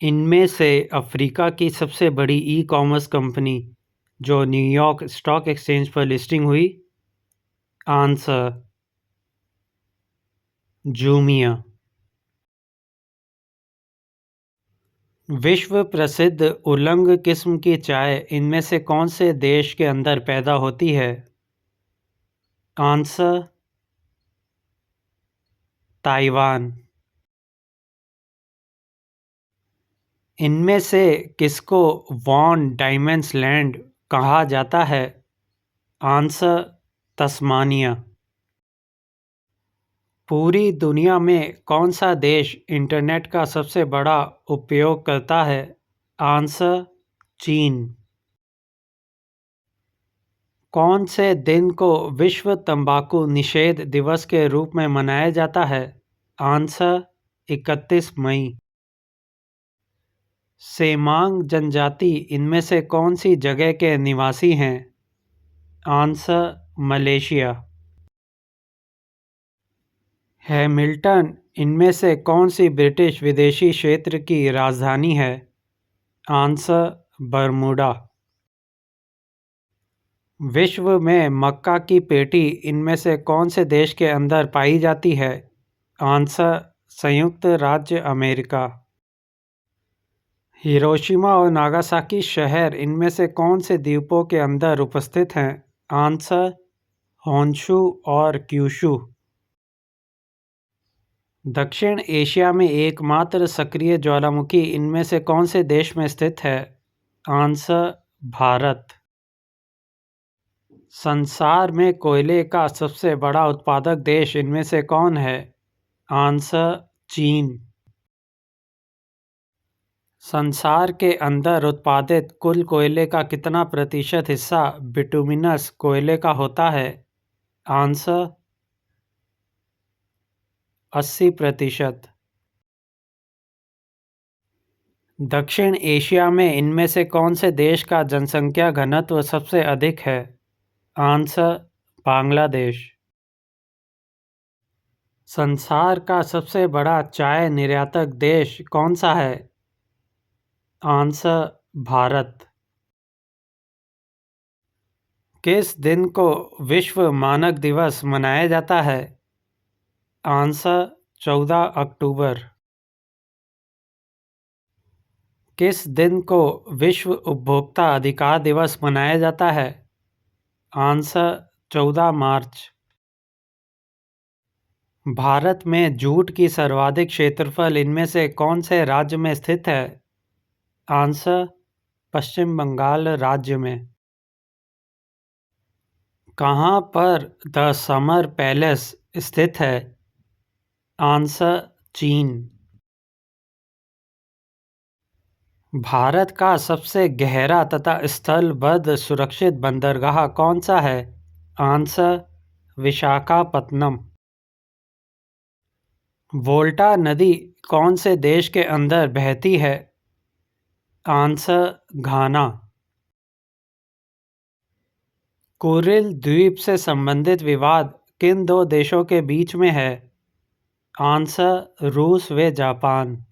इनमें से अफ्रीका की सबसे बड़ी ई-कॉमर्स कंपनी जो न्यूयॉर्क स्टॉक एक्सचेंज पर लिस्टिंग हुई। आंसर जूमिया। विश्व प्रसिद्ध उलंग किस्म की चाय इनमें से कौन से देश के अंदर पैदा होती है? Answer Taiwan. इनमें से किसको वॉन डायमंड्स लैंड कहा जाता है? Answer Tasmania. पूरी दुनिया में कौन सा देश इंटरनेट का सबसे बड़ा उपयोग करता है? आंसर चीन। कौन से दिन को विश्व तंबाकू निषेध दिवस के रूप में मनाया जाता है? आंसर 31 मई। सेमांग जनजाति इनमें से कौन सी जगह के निवासी हैं? Answer Malaysia. हैमिल्टन इनमें से कौन सी ब्रिटिश विदेशी क्षेत्र की राजधानी है? Answer Bermuda. विश्व में मक्का की पेटी इनमें से कौन से देश के अंदर पाई जाती है? आंसर संयुक्त राज्य अमेरिका। हिरोशिमा और नागासाकी शहर इनमें से कौन से द्वीपों के अंदर उपस्थित हैं? आंसर होन्शु और क्यूशु। दक्षिण एशिया में एकमात्र सक्रिय ज्वालामुखी इनमें से कौन से देश में स्थित है? आंसर भारत। संसार में कोयले का सबसे बड़ा उत्पादक देश इनमें से कौन है? आंसर चीन। संसार के अंदर उत्पादित कुल कोयले का कितना प्रतिशत हिस्सा बिटुमिनस कोयले का होता है? आंसर 80%। दक्षिण एशिया में इनमें से कौन से देश का जनसंख्या घनत्व सबसे अधिक है? आंसर बांग्लादेश। संसार का सबसे बड़ा चाय निर्यातक देश कौन सा है? आंसर भारत। किस दिन को विश्व मानक दिवस मनाया जाता है? आंसर 14 अक्टूबर। किस दिन को विश्व उपभोक्ता अधिकार दिवस मनाया जाता है? आंसर 14 मार्च। भारत में जूट की सर्वाधिक क्षेत्रफल इनमें से कौन से राज्य में स्थित है? आंसर पश्चिम बंगाल राज्य में। कहाँ पर द समर पैलेस स्थित है? आंसर चीन। भारत का सबसे गहरा तथा स्थलबद्ध सुरक्षित बंदरगाह कौन सा है? आंसर विशाखापत्तनम। वोल्टा नदी कौन से देश के अंदर बहती है? आंसर घाना। कुरिल द्वीप से संबंधित विवाद किन दो देशों के बीच में है? आंसर रूस व जापान।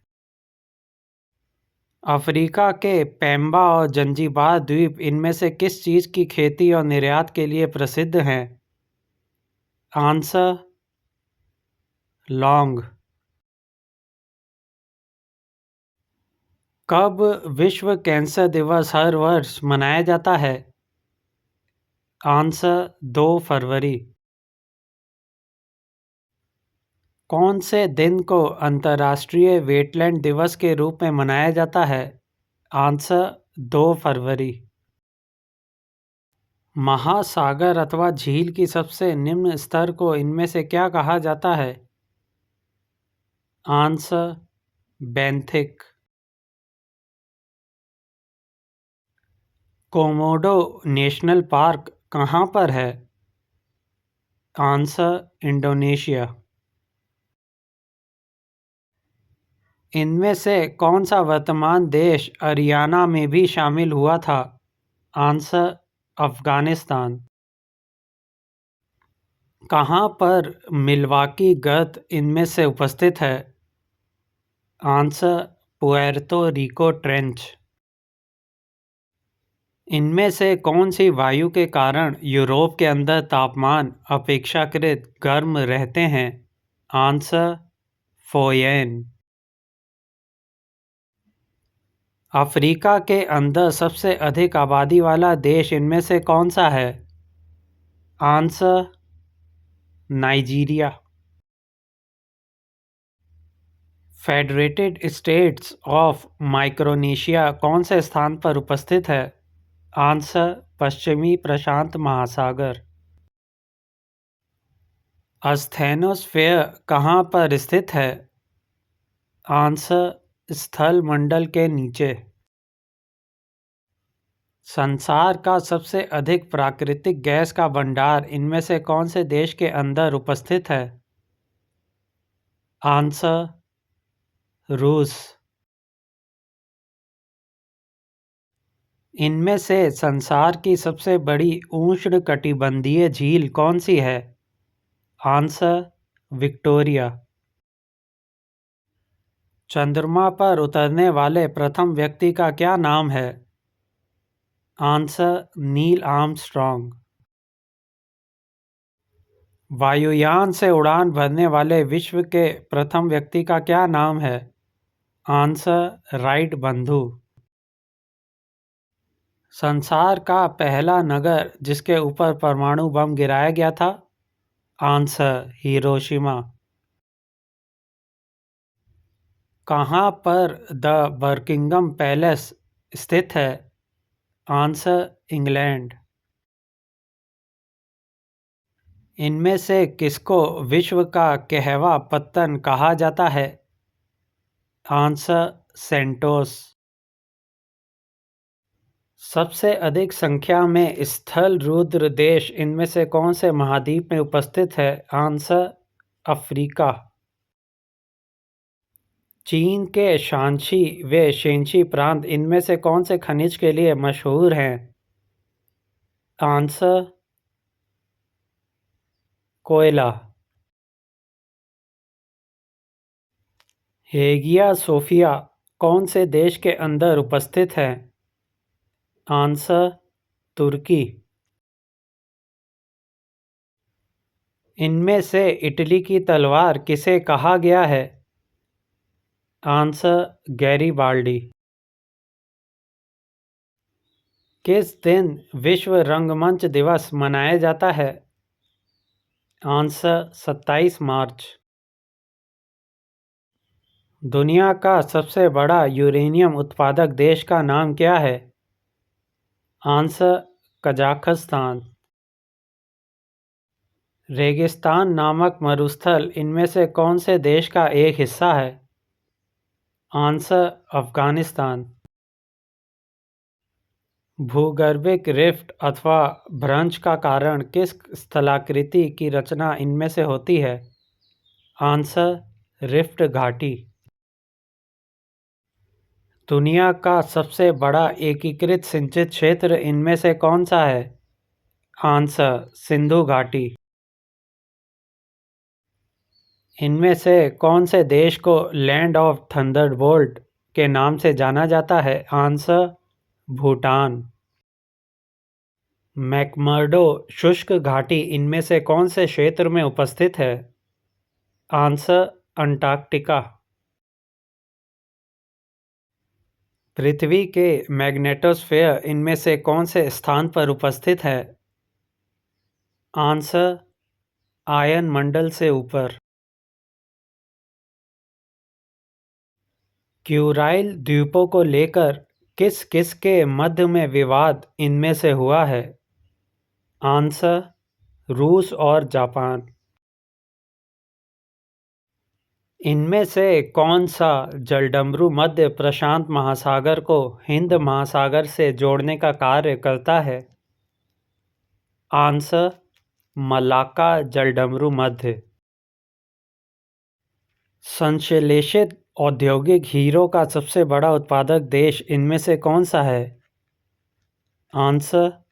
अफ्रीका के पेम्बा और जंजीबार द्वीप इनमें से किस चीज़ की खेती और निर्यात के लिए प्रसिद्ध हैं? आंसर लौंग। कब विश्व कैंसर दिवस हर वर्ष मनाया जाता है? आंसर 2 फरवरी। कौन से दिन को अंतर्राष्ट्रीय वेटलैंड दिवस के रूप में मनाया जाता है? आंसर 2 फरवरी। महासागर अथवा झील की सबसे निम्न स्तर को इनमें से क्या कहा जाता है? Answer benthic. Komodo national park कहाँ पर है? Answer Indonesia. इनमें से कौन सा वर्तमान देश अरियाना में भी शामिल हुआ था? आंसर अफगानिस्तान। कहाँ पर मिल्वाकी गर्त इनमें से उपस्थित है? आंसर पुएर्तो रिको ट्रेंच। इनमें से कौन सी वायु के कारण यूरोप के अंदर तापमान अपेक्षाकृत गर्म रहते हैं? आंसर फोयेन। अफ्रीका के अंदर सबसे अधिक आबादी वाला देश इनमें से कौन सा है? Answer Nigeria. Federated states of Micronesia कौन से स्थान पर उपस्थित है? आंसर पश्चिमी प्रशांत महासागर। अस्थेनोस्फेयर कहाँ पर स्थित है? आंसर स्थल मंडल के नीचे। संसार का सबसे अधिक प्राकृतिक गैस का भंडार इनमें से कौन से देश के अंदर उपस्थित है? आंसर रूस। इनमें से संसार की सबसे बड़ी उष्णकटिबंधीय झील कौन सी है? Answer Victoria. चंद्रमा पर उतरने वाले प्रथम व्यक्ति का क्या नाम है? Answer Neil Armstrong. वायुयान से उड़ान भरने वाले विश्व के प्रथम व्यक्ति का क्या नाम है? आंसर राइट बंधु। संसार का पहला नगर जिसके ऊपर परमाणु बम गिराया गया था? Answer Hiroshima. कहाँ पर द बकिंघम पैलेस स्थित है? Answer England. इनमें से किसको विश्व का कहवा पत्तन कहा जाता है? Answer Santos. सबसे अधिक संख्या में स्थल रुद्र देश इनमें से कौन से महाद्वीप में उपस्थित है? Answer Africa. चीन के शांशी व शेंशी प्रांत इनमें से कौन से खनिज के लिए मशहूर हैं? आंसर कोयला। हेगिया सोफिया कौन से देश के अंदर उपस्थित है? आंसर तुर्की। इनमें से इटली की तलवार किसे कहा गया है? Answer Garibaldi. किस दिन विश्व रंगमंच दिवस मनाया जाता है? आंसर 27 मार्च। दुनिया का सबसे बड़ा यूरेनियम उत्पादक देश का नाम क्या है? Answer Kazakhstan. रेगिस्तान नामक मरुस्थल इनमें से कौन से देश का एक हिस्सा है? आंसर अफगानिस्तान। भूगर्भिक रिफ्ट अथवा भ्रंश का कारण किस स्थलाकृति की रचना इनमें से होती है? आंसर रिफ्ट घाटी। दुनिया का सबसे बड़ा एकीकृत सिंचित क्षेत्र इनमें से कौन सा है? आंसर सिंधु घाटी। इनमें से कौन से देश को लैंड ऑफ थंडरबोल्ट के नाम से जाना जाता है? आंसर भूटान। मैकमर्डो शुष्क घाटी इनमें से कौन से क्षेत्र में उपस्थित है? Answer Antarctica. पृथ्वी के मैग्नेटोस्फेयर इनमें से कौन से स्थान पर उपस्थित है? आंसर आयन मंडल से ऊपर। क्यूराइल द्वीपों को लेकर किस किस के मध्य में विवाद इनमें से हुआ है? आंसर रूस और जापान। इनमें से कौन सा जलडमरू मध्य प्रशांत महासागर को हिंद महासागर से जोड़ने का कार्य करता है? आंसर मलाक्का जलडमरू मध्य। संश्लेषित औद्योगिक हीरो का सबसे बड़ा उत्पादक देश इनमें से कौन सा है? आंसर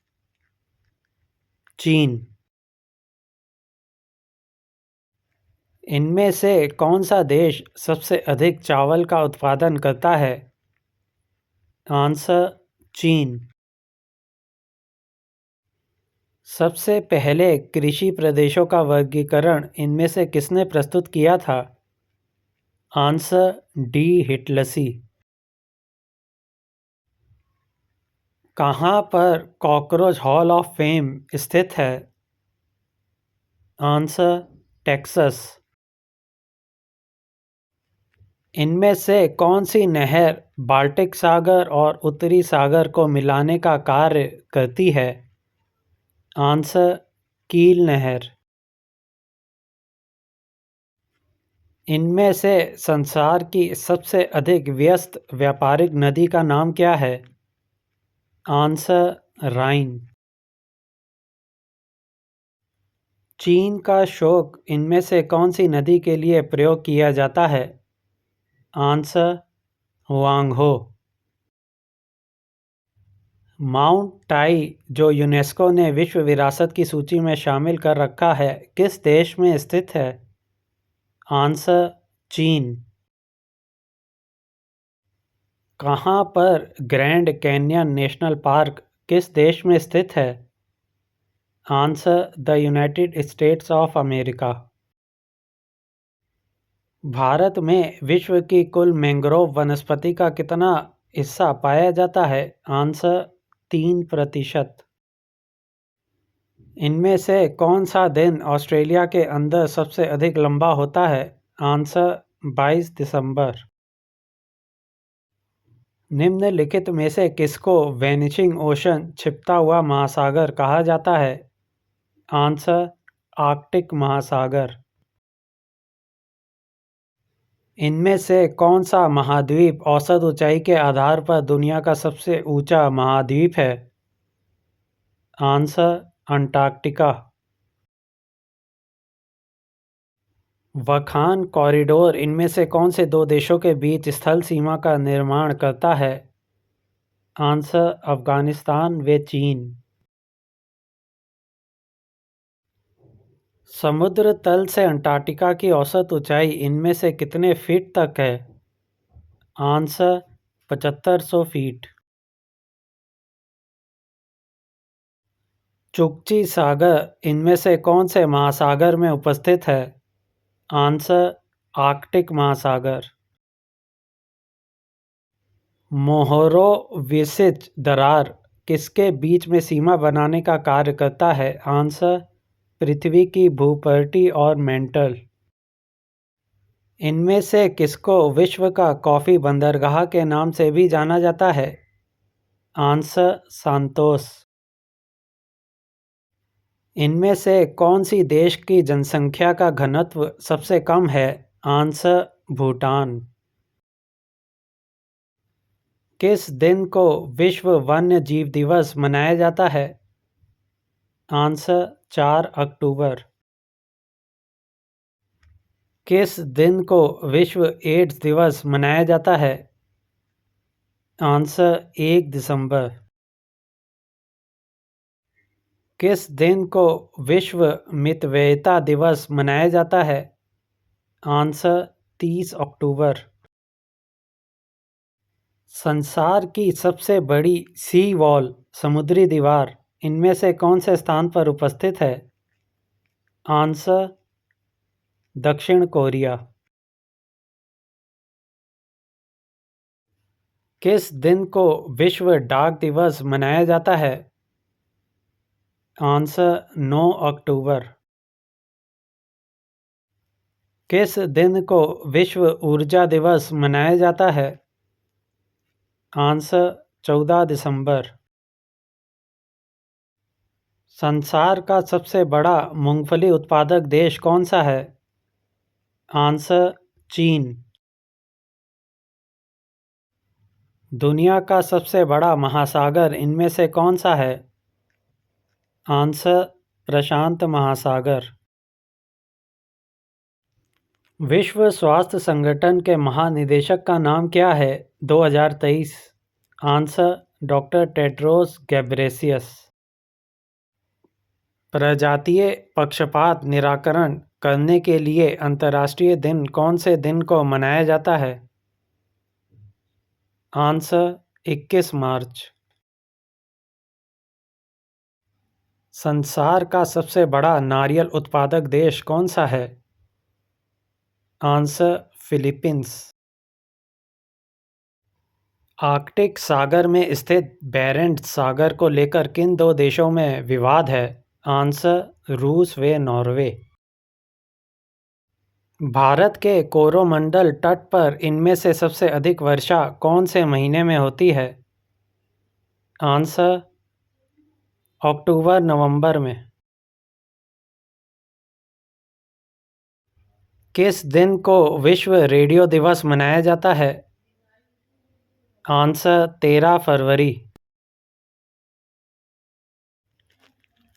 चीन। इनमें से कौन सा देश सबसे अधिक चावल का उत्पादन करता है? आंसर: चीन। सबसे पहले कृषि प्रदेशों का वर्गीकरण इनमें से किसने प्रस्तुत किया था? Answer: D. हिटलसी। कहाँ पर कॉकरोच हॉल ऑफ फेम स्थित है? Answer: Texas. इनमें से कौन सी नहर बाल्टिक सागर और उत्तरी सागर को मिलाने का कार्य करती है? आंसर: कील नहर। इनमें से संसार की सबसे अधिक व्यस्त व्यापारिक नदी का नाम क्या है? आंसर: राइन। चीन का शोक इनमें से कौन सी नदी के लिए प्रयोग किया जाता है? आंसर: हुआंगहो। माउंट टाई, जो यूनेस्को ने विश्व विरासत की सूची में शामिल कर रखा है, किस देश में स्थित है? आंसर: चीन। कहाँ पर ग्रैंड कैन्यन नेशनल पार्क किस देश में स्थित है? Answer: the United states of America. Bharat में विश्व की कुल मैंग्रोव वनस्पति का कितना हिस्सा पाया जाता है? आंसर: 3%। इनमें से कौन सा दिन ऑस्ट्रेलिया के अंदर सबसे अधिक लंबा होता है? आंसर: 22 दिसंबर। निम्नलिखित में से किसको वैनिशिंग ओशन, छिपता हुआ महासागर कहा जाता है? आंसर: आर्कटिक महासागर। इनमें से कौन सा महाद्वीप औसत ऊंचाई के आधार पर दुनिया का सबसे ऊंचा महाद्वीप है? Answer: Antarctica. वखान कॉरिडोर इनमें से कौन से दो देशों के बीच स्थल सीमा का निर्माण करता है? आंसर: अफगानिस्तान व चीन। समुद्र तल से अंटार्कटिका की औसत ऊंचाई इनमें से कितने फीट तक है? Answer: 7500 feet. चुकची सागर इनमें से कौन से महासागर में उपस्थित है? आंसर: आर्कटिक महासागर। मोहरोविसिच दरार किसके बीच में सीमा बनाने का कार्य करता है? आंसर: पृथ्वी की भूपटल और मेंटल। इनमें से किसको विश्व का कॉफी बंदरगाह के नाम से भी जाना जाता है? Answer: Santos. इनमें से कौन सी देश की जनसंख्या का घनत्व सबसे कम है? आंसर: भूटान। किस दिन को विश्व वन्य जीव दिवस मनाया जाता है? आंसर: 4 अक्टूबर। किस दिन को विश्व एड्स दिवस मनाया जाता है? आंसर: 1 दिसंबर। किस दिन को विश्व मितव्ययिता दिवस मनाया जाता है? आंसर: 30 अक्टूबर। संसार की सबसे बड़ी सी वॉल, समुद्री दीवार, इनमें से कौन से स्थान पर उपस्थित है? आंसर: दक्षिण कोरिया। किस दिन को विश्व डाक दिवस मनाया जाता है? आंसर: 9 अक्टूबर। किस दिन को विश्व ऊर्जा दिवस मनाया जाता है? आंसर: 14 दिसंबर। संसार का सबसे बड़ा मूंगफली उत्पादक देश कौन सा है? आंसर: चीन। दुनिया का सबसे बड़ा महासागर इनमें से कौन सा है? आंसर: प्रशांत महासागर। विश्व स्वास्थ्य संगठन के महानिदेशक का नाम क्या है 2023? Answer: doctor Tedros Ghebreyesus. प्रजातीय पक्षपात निराकरण करने के लिए अंतर्राष्ट्रीय दिन कौन से दिन को मनाया जाता है? आंसर 21 मार्च। संसार का सबसे बड़ा नारियल उत्पादक देश कौन सा है? Answer Philippines. आर्कटिक सागर में स्थित बेरेंट्स सागर को लेकर किन दो देशों में विवाद है? आंसर रूस व नॉर्वे। भारत के कोरोमंडल तट पर इनमें से सबसे अधिक वर्षा कौन से महीने में होती है? आंसर अक्टूबर नवंबर में। किस दिन को विश्व रेडियो दिवस मनाया जाता है? आंसर 13 फरवरी।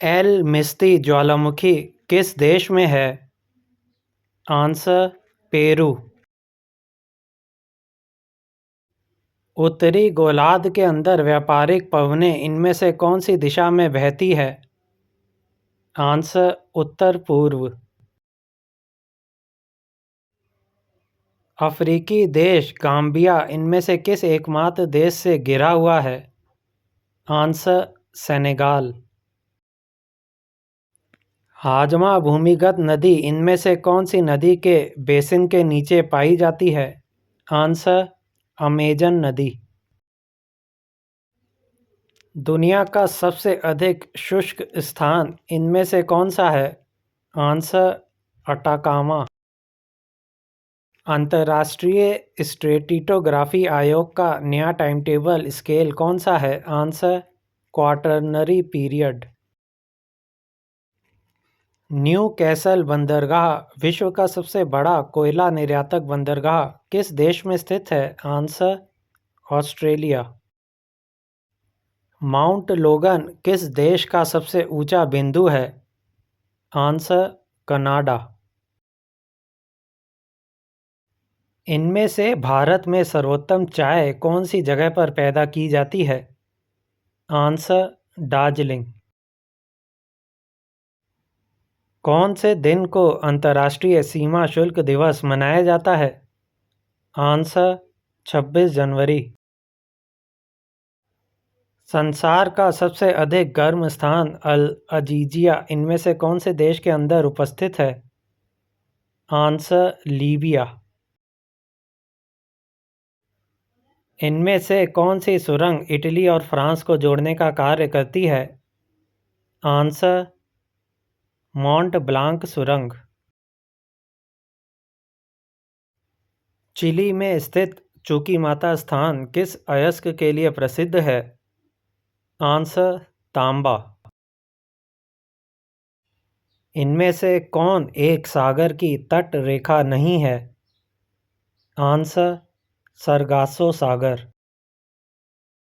एल मिस्ती ज्वालामुखी किस देश में है? Answer Peru. उत्तरी गोलार्ध के अंदर व्यापारिक पवनें इनमें से कौन सी दिशा में बहती है? आंसर उत्तर पूर्व। अफ्रीकी देश गाम्बिया इनमें से किस एकमात्र देश से घिरा हुआ है? Answer Senegal. हाजमा भूमिगत नदी इनमें से कौन सी नदी के बेसिन के नीचे पाई जाती है? आंसर अमेजन नदी। दुनिया का सबसे अधिक शुष्क स्थान इनमें से कौन सा है? Answer Atacama. अंतर्राष्ट्रीय स्ट्रेटिटोग्राफी आयोग का नया टाइम टेबल स्केल कौन सा है? Answer quaternary period. New castle बंदरगाह विश्व का सबसे बड़ा कोयला निर्यातक बंदरगाह किस देश में स्थित है? Answer Australia. माउंट लोगन किस देश का सबसे ऊंचा बिंदु है? Answer Canada. इनमें से भारत में सर्वोत्तम चाय कौन सी जगह पर पैदा की जाती है? आंसर दार्जिलिंग। कौन से दिन को अंतर्राष्ट्रीय सीमा शुल्क दिवस मनाया जाता है? आंसर 26 जनवरी। संसार का सबसे अधिक गर्म स्थान अल अजीजिया इनमें से कौन से देश के अंदर उपस्थित है? Answer Libya. इनमें से कौन सी सुरंग इटली और फ्रांस को जोड़ने का कार्य करती है? आंसर मॉन्ट ब्लांक सुरंग। चिली में स्थित चुकी माता स्थान किस अयस्क के लिए प्रसिद्ध है? आंसर तांबा। इनमें से कौन एक सागर की तट रेखा नहीं है? आंसर सरगासो सागर।